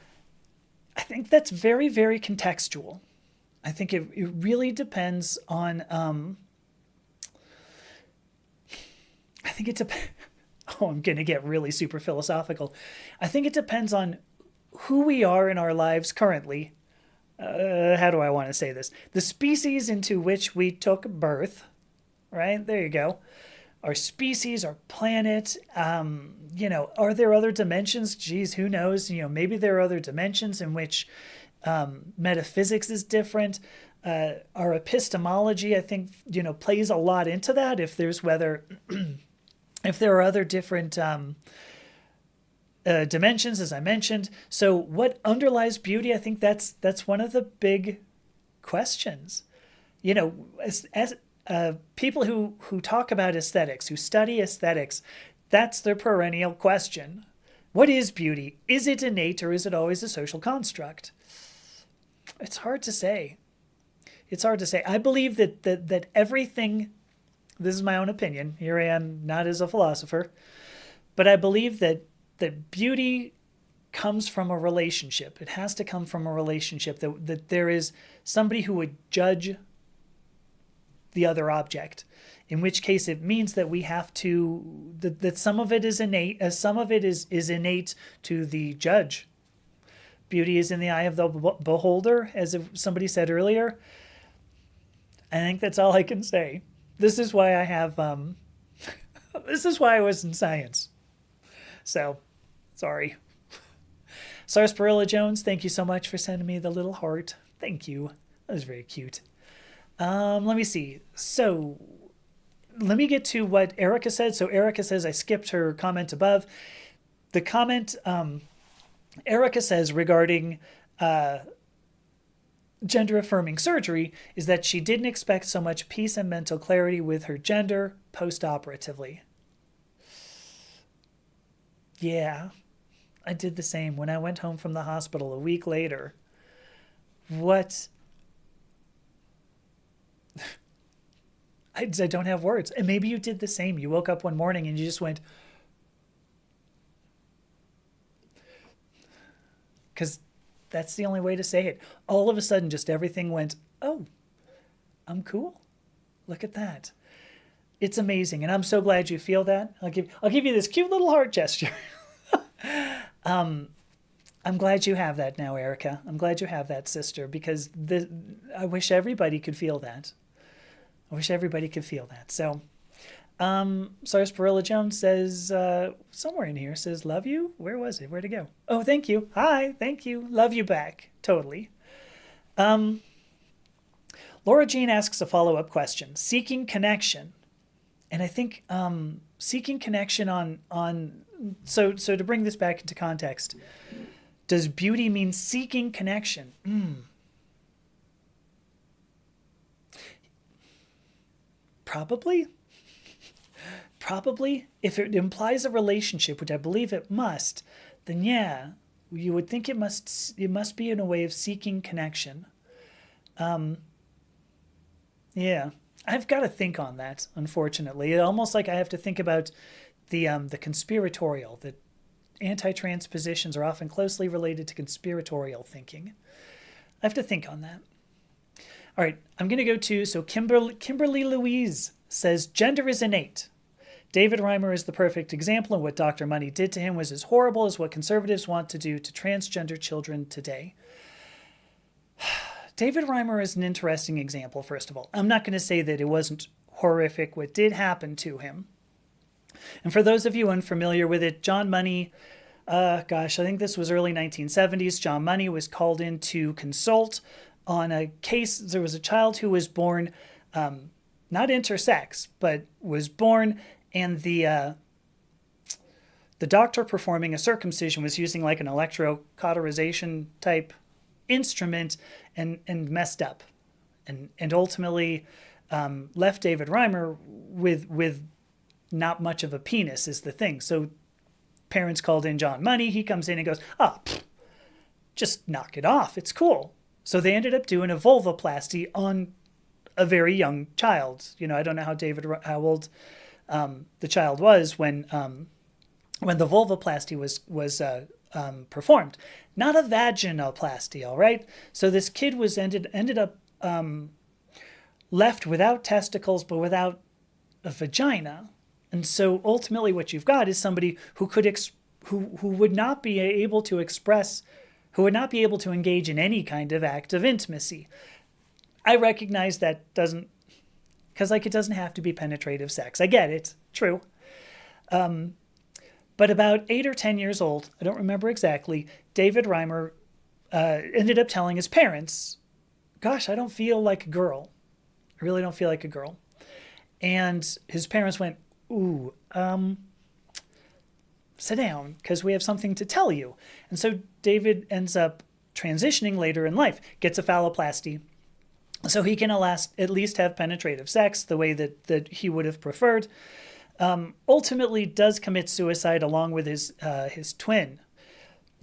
I think that's very, very contextual. I think it really depends on, I think it's a, oh, I'm going to get really super philosophical. I think it depends on who we are in our lives currently. How do I want to say this? The species into which we took birth, right? There you go. Our species, our planet, are there other dimensions? Geez, who knows? Maybe there are other dimensions in which metaphysics is different. Our epistemology, I think, plays a lot into that. If there are other different dimensions, as I mentioned. So what underlies beauty? I think that's one of the big questions. As people who talk about aesthetics, who study aesthetics, that's their perennial question. What is beauty? Is it innate or is it always a social construct? It's hard to say. It's hard to say. I believe that everything, this is my own opinion, here I am not as a philosopher, but I believe that beauty comes from a relationship. It has to come from a relationship, that there is somebody who would judge the other object, in which case it means that we have to, that some of it is innate, as some of it is innate to the judge. Beauty is in the eye of the beholder, as somebody said earlier. I think that's all I can say. This is why I have, this is why I was in science. So, sorry. Sarsaparilla Jones, thank you so much for sending me the little heart. Thank you. That was very cute. Let me see. So let me get to what Erica said. So Erica says, I skipped her comment above. The comment Erica says regarding gender affirming surgery is that she didn't expect so much peace and mental clarity with her gender post-operatively. Yeah, I did the same when I went home from the hospital a week later. What? I don't have words. And maybe you did the same. You woke up one morning and you just went, because that's the only way to say it. All of a sudden, just everything went, oh, I'm cool. Look at that. It's amazing. And I'm so glad you feel that. I'll give you this cute little heart gesture. I'm glad you have that now, Erica. I'm glad you have that, sister, because I wish everybody could feel that. I wish everybody could feel that. So, Sarsaparilla Jones says, somewhere in here says, love you. Where was it? Where'd it go? Oh, thank you. Hi, thank you. Love you back. Totally. Laura Jean asks a follow-up question. Seeking connection. And I think seeking connection on so to bring this back into context, does beauty mean seeking connection? Probably. Probably. If it implies a relationship, which I believe it must, then yeah, you would think it must be in a way of seeking connection. Yeah. I've got to think on that, unfortunately. Almost like I have to think about the conspiratorial, that anti-trans positions are often closely related to conspiratorial thinking. I have to think on that. All right, I'm going to go to, so Kimberly Louise says, gender is innate. David Reimer is the perfect example, and what Dr. Money did to him was as horrible as what conservatives want to do to transgender children today. David Reimer is an interesting example, first of all. I'm not going to say that it wasn't horrific what did happen to him. And for those of you unfamiliar with it, John Money, I think this was early 1970s. John Money was called in to consult on a case. There was a child who was born, not intersex, but was born, and the doctor performing a circumcision was using like an electrocauterization type instrument and messed up. And ultimately, left David Reimer with not much of a penis is the thing. So parents called in John Money. He comes in and goes, just knock it off. It's cool. So they ended up doing a vulvoplasty on a very young child. I don't know how old the child was when the vulvoplasty was performed. Not a vaginoplasty, all right? So this kid was ended up left without testicles but without a vagina. And so ultimately what you've got is somebody who would not be able to express, who would not be able to engage in any kind of act of intimacy. I recognize that doesn't, because it doesn't have to be penetrative sex. I get it, true. But about 8 or 10 years old, I don't remember exactly, David Reimer ended up telling his parents, gosh, I don't feel like a girl. I really don't feel like a girl. And his parents went, ooh, sit down, because we have something to tell you. And so David ends up transitioning later in life, gets a phalloplasty, so he can at least have penetrative sex the way that he would have preferred. Ultimately does commit suicide along with his twin,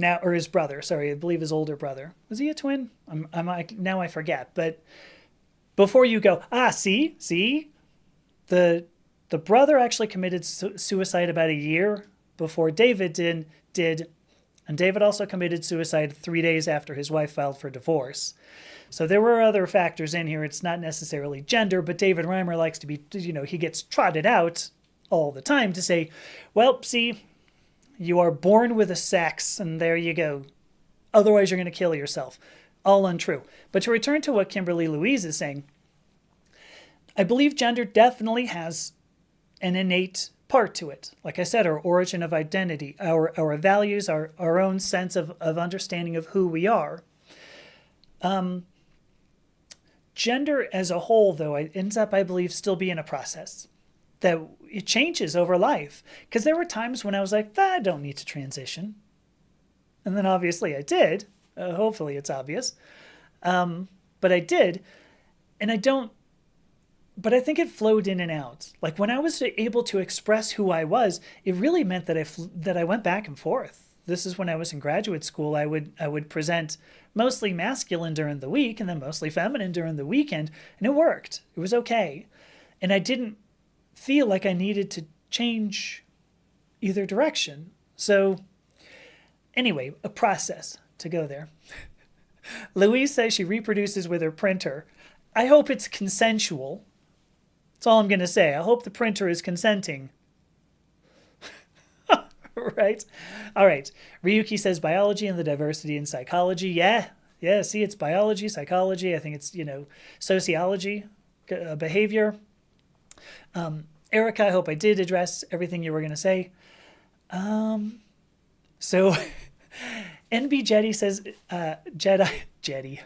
or his brother. Sorry, I believe his older brother. Was he a twin? Now I forget. But before you go, see, the brother actually committed suicide about a year before David did, and David also committed suicide 3 days after his wife filed for divorce. So there were other factors in here. It's not necessarily gender, but David Reimer likes to be, he gets trotted out all the time to say, well, see, you are born with a sex, and there you go. Otherwise, you're going to kill yourself. All untrue. But to return to what Kimberly Louise is saying, I believe gender definitely has an innate part to it. Like I said, our origin of identity, our values, our own sense of understanding of who we are. Gender as a whole, though, ends up, I believe, still being a process. That it changes over life. Because there were times when I was like, I don't need to transition. And then obviously I did. Hopefully it's obvious. But I did. And I don't, but I think it flowed in and out. Like when I was able to express who I was, it really meant that I went back and forth. This is when I was in graduate school. I would present mostly masculine during the week and then mostly feminine during the weekend. And it worked. It was okay. And I didn't feel like I needed to change either direction. So anyway, a process to go there. Louise says she reproduces with her printer. I hope it's consensual. That's all I'm going to say. I hope the printer is consenting. Right? All right. Ryuki says biology and the diversity in psychology. Yeah. See, it's biology, psychology. I think it's, sociology, behavior. Erica, I hope I did address everything you were going to say. So NB Jetty says, Jetty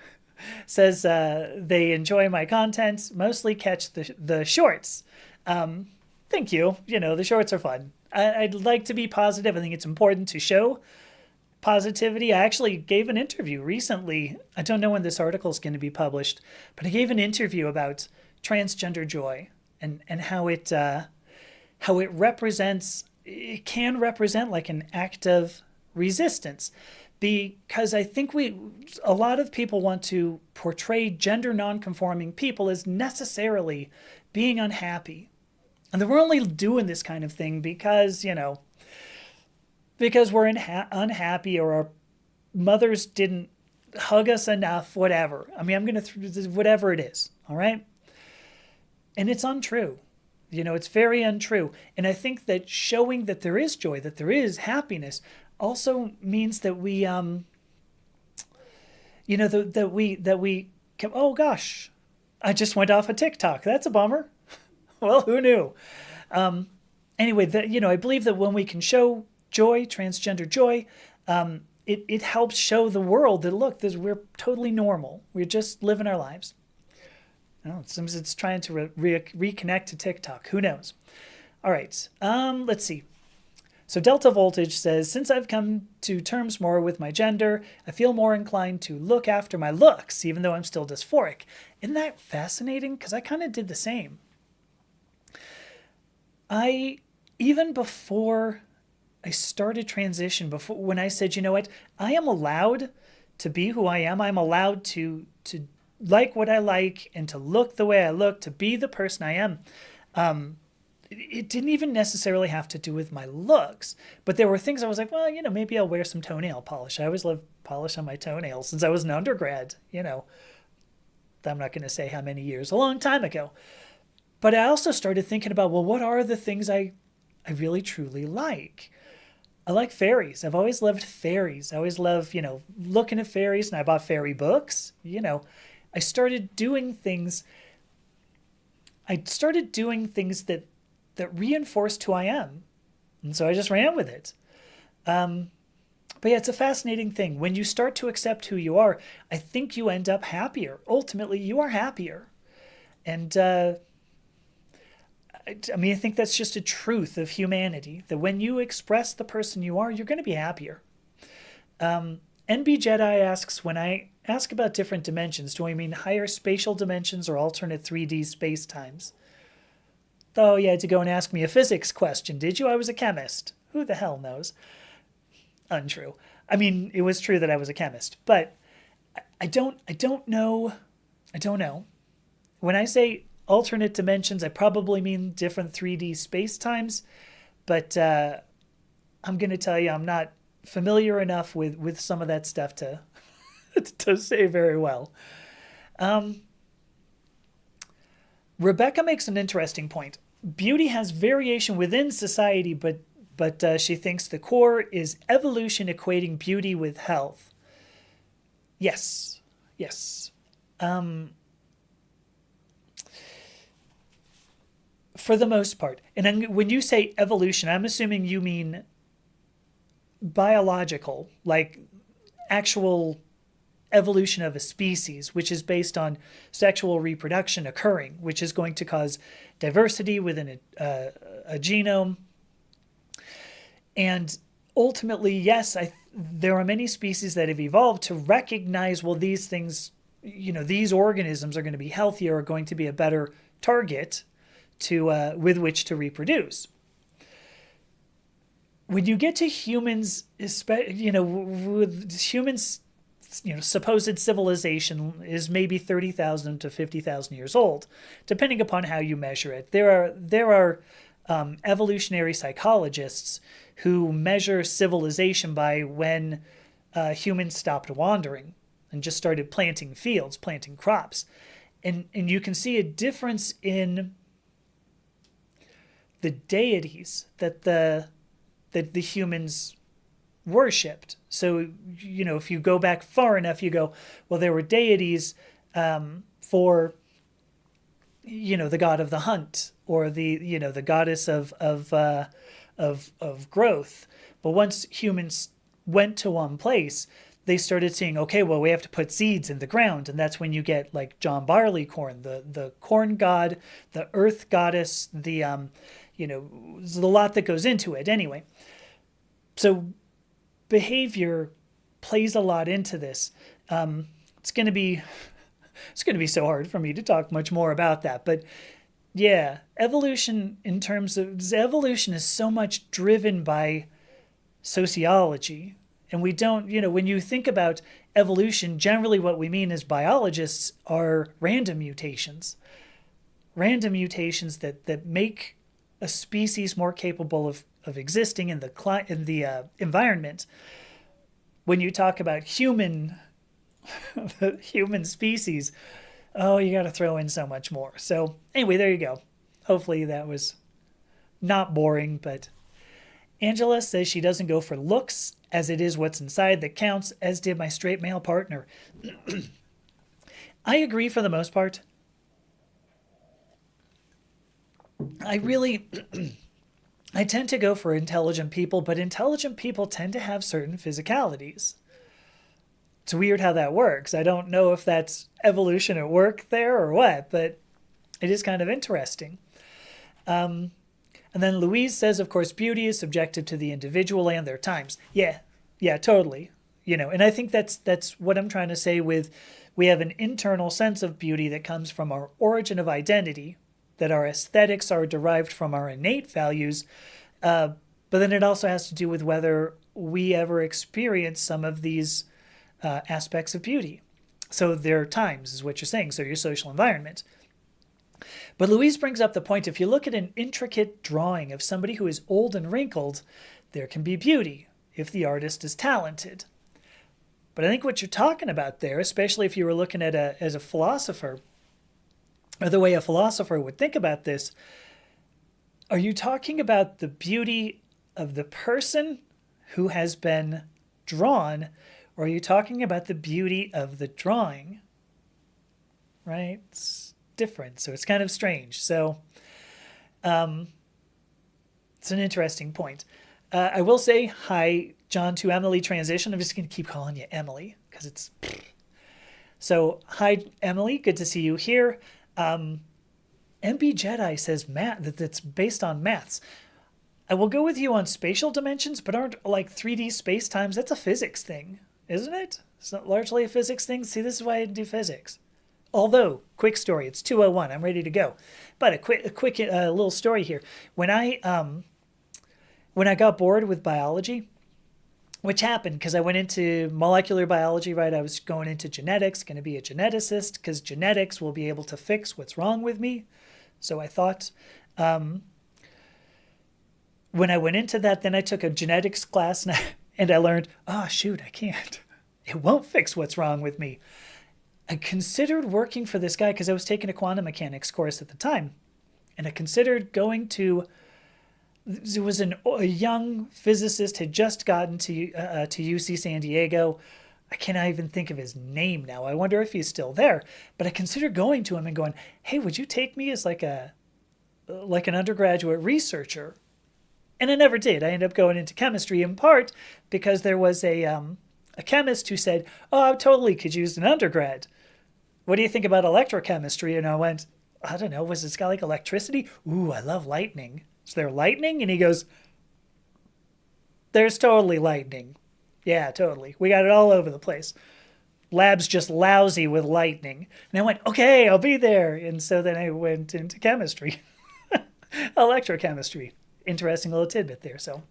says they enjoy my content, mostly catch the shorts. Thank you. The shorts are fun. I'd like to be positive. I think it's important to show positivity. I actually gave an interview recently. I don't know when this article is going to be published, but I gave an interview about transgender joy and how it represents, it can represent like an act of resistance. Because I think a lot of people want to portray gender nonconforming people as necessarily being unhappy. And we're only doing this kind of thing because, because we're unhappy or our mothers didn't hug us enough, whatever. I mean, I'm going to, whatever it is, all right? And it's untrue. It's very untrue. And I think that showing that there is joy, that there is happiness, also means that we, that we can, oh gosh, I just went off of TikTok. That's a bummer. Well, who knew? Anyway, I believe that when we can show joy, transgender joy, it helps show the world that, look, we're totally normal. We're just living our lives. It seems it's trying to reconnect to TikTok. Who knows? All right. Let's see. So Delta Voltage says, since I've come to terms more with my gender, I feel more inclined to look after my looks, even though I'm still dysphoric. Isn't that fascinating? Because I kind of did the same. Even before I started transition, before when I said, you know what, I am allowed to be who I am. I'm allowed to like what I like and to look the way I look, to be the person I am. It didn't even necessarily have to do with my looks, but there were things I was like, well, maybe I'll wear some toenail polish. I always loved polish on my toenails since I was an undergrad, I'm not going to say how many years, a long time ago. But I also started thinking about, well, what are the things I really truly like? I like fairies. I've always loved fairies. I always love, looking at fairies, and I bought fairy books. I started doing things. That reinforced who I am. And so I just ran with it. But yeah, it's a fascinating thing. When you start to accept who you are, I think you end up happier. Ultimately, you are happier. And I think that's just a truth of humanity, that when you express the person you are, you're going to be happier. NB Jedi asks, when I ask about different dimensions, do I mean higher spatial dimensions or alternate 3D space-times? Oh, you had to go and ask me a physics question, did you? I was a chemist. Who the hell knows? Untrue. It was true that I was a chemist, but I don't know. I don't know. When I say alternate dimensions, I probably mean different 3D space-times, but I'm going to tell you I'm not familiar enough with some of that stuff to to say very well. Rebecca makes an interesting point. Beauty has variation within society, but she thinks the core is evolution equating beauty with health. Yes. For the most part. And when you say evolution, I'm assuming you mean biological, like actual evolution of a species, which is based on sexual reproduction occurring, which is going to cause diversity within a genome. And ultimately, yes, there are many species that have evolved to recognize, well, these things, these organisms are going to be healthier, are going to be a better target to with which to reproduce. When you get to humans, with humans, supposed civilization is maybe 30,000 to 50,000 years old, depending upon how you measure it. There are evolutionary psychologists who measure civilization by when humans stopped wandering and just started planting fields, planting crops. And you can see a difference in the deities that the humans worshipped. So, if you go back far enough, you go, well, there were deities for, the god of the hunt, or the goddess of growth. But once humans went to one place, they started seeing, okay, well, we have to put seeds in the ground. And that's when you get like John Barleycorn, the corn god, the earth goddess, there's a lot that goes into it anyway. So behavior plays a lot into this. It's going to be so hard for me to talk much more about that. But yeah, evolution is so much driven by sociology. And we don't, when you think about evolution, generally what we mean as biologists are random mutations. Random mutations that make a species more capable of existing in the environment. When you talk about the human species, oh, you got to throw in so much more. So anyway, there you go. Hopefully that was not boring, but Angela says she doesn't go for looks, as it is what's inside that counts, as did my straight male partner. I agree for the most part. I tend to go for intelligent people, but intelligent people tend to have certain physicalities. It's weird how that works. I don't know if that's evolution at work there or what, but it is kind of interesting. And then Louise says, of course, beauty is subjective to the individual and their times. Yeah, yeah, totally. And I think that's what I'm trying to say with we have an internal sense of beauty that comes from our origin of identity, that our aesthetics are derived from our innate values, but then it also has to do with whether we ever experience some of these aspects of beauty. So their times is what you're saying, so your social environment. But Louise brings up the point, if you look at an intricate drawing of somebody who is old and wrinkled, there can be beauty if the artist is talented. But I think what you're talking about there, especially if you were looking at as a philosopher, or the way a philosopher would think about this, are you talking about the beauty of the person who has been drawn, or are you talking about the beauty of the drawing? Right? It's different, so it's kind of strange. So it's an interesting point. I will say hi, John, to Emily transition. I'm just going to keep calling you Emily because it's... So, hi, Emily. Good to see you here. MB Jedi says that's based on maths. I will go with you on spatial dimensions, but aren't like 3D space times? That's a physics thing, isn't it? It's not largely a physics thing. See, this is why I didn't do physics. Although, quick story, it's 2:01. I'm ready to go. But a quick little story here. When I got bored with biology, which happened because I went into molecular biology, right? I was going into genetics, going to be a geneticist because genetics will be able to fix what's wrong with me. So I thought. When I went into that, then I took a genetics class and I learned, oh, shoot, I can't. It won't fix what's wrong with me. I considered working for this guy because I was taking a quantum mechanics course at the time. And I considered going to... There was a young physicist had just gotten to UC San Diego. I cannot even think of his name now. I wonder if he's still there. But I considered going to him and going, "Hey, would you take me as like an undergraduate researcher?" And I never did. I ended up going into chemistry in part because there was a chemist who said, "Oh, I totally could use an undergrad. What do you think about electrochemistry?" And I went, "I don't know. Was it got like electricity? Ooh, I love lightning. Is there lightning?" And he goes, "There's totally lightning. Yeah, totally. We got it all over the place. Lab's just lousy with lightning." And I went, "Okay, I'll be there." And so then I went into chemistry, electrochemistry. Interesting little tidbit there. So,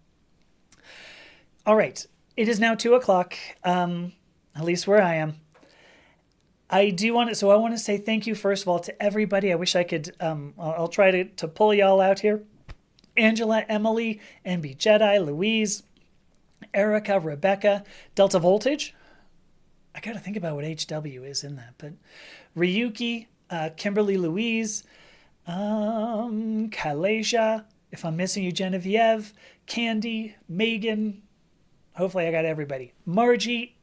all right. It is now 2:00, at least where I am. I want to say thank you, first of all, to everybody. I wish I could, I'll try to pull y'all out here. Angela, Emily, MB Jedi, Louise, Erica, Rebecca, Delta Voltage. I got to think about what HW is in that, but Ryuki, Kimberly Louise, Kalasia, if I'm missing you, Genevieve, Candy, Megan. Hopefully I got everybody. Margie,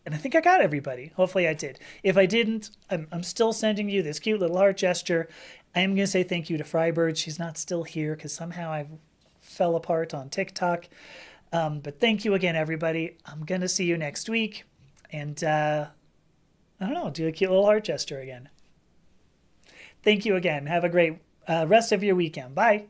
and I think I got everybody. Hopefully I did. If I didn't, I'm still sending you this cute little heart gesture. I am going to say thank you to Frybird. She's not still here because somehow I fell apart on TikTok. But thank you again, everybody. I'm going to see you next week. And I don't know, do a cute little heart gesture again. Thank you again. Have a great rest of your weekend. Bye.